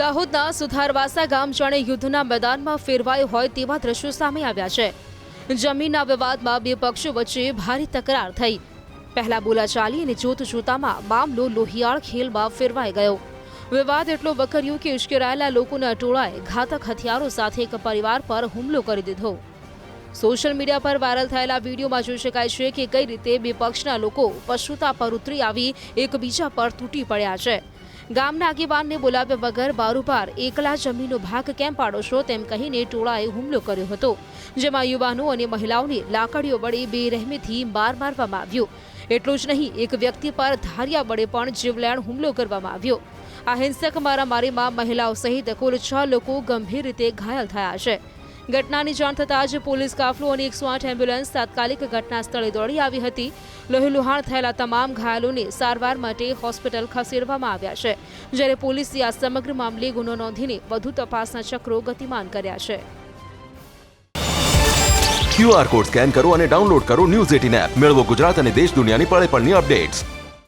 દાહોદના સુથારવાસા ગામ જાણે યુદ્ધના મેદાનમાં ફેરવાયું હોય તેવા દ્રશ્યો સામે આવ્યા છે। જમીનના વિવાદમાં બે પક્ષો વચ્ચે ભારે તકરાર થઈ। પહેલા બોલાચાલી અને જોતજોતામાં મામલો લોહિયાળ ખેલમાં ફેરવાઈ ગયો। વિવાદ એટલો વકર્યો કે ઉશ્કેરાયેલા લોકોના ટોળાએ ઘાતક હથિયારો સાથે એક પરિવાર પર હુમલો કરી દીધો। સોશિયલ મીડિયા પર વાયરલ થયેલા વિડીયોમાં જોઈ શકાય છે કે કઈ રીતે બે પક્ષના લોકો પશુતા પર ઉતરી આવી એકબીજા પર તૂટી પડ્યા છે। ગામના આગેવાનને બોલાવ્યા વગર બારોબાર એકલા જમીનનો ભાગ કેમ પાડો છો તેમ કહીને ટોળાએ હુમલો કર્યો હતો, જેમાં યુવાનો અને મહિલાઓને લાકડીઓ વડે બેરહેમીથી માર મારવામાં આવ્યો। એટલું જ નહીં, એક વ્યક્તિ પર ધારિયા વડે પણ જીવલેણ હુમલો કરવામાં આવ્યો। આ હિંસક મારામારીમાં મહિલાઓ સહિત કુલ 6 લોકો ગંભીર રીતે ઘાયલ થયા છે। ઘટનાની જાણ થતાં જ પોલીસ કાફલો અને 108 એમ્બ્યુલન્સ તાત્કાલિક ઘટના સ્થળે દોડી આવી હતી। લોહીલુહાણ થયેલા તમામ ઘાયલોને સારવાર માટે હોસ્પિટલ ખસેડવામાં આવ્યા છે, જ્યારે પોલીસે આ સમગ્ર મામલે ગુનો નોંધીને વધુ તપાસના ચક્રો ગતિમાન કર્યા છે। QR કોડ સ્કેન કરો અને ડાઉનલોડ કરો ન્યૂઝ 18 એપ। મેળવો ગુજરાત અને દેશ દુનિયાની પળે પળની અપડેટ્સ।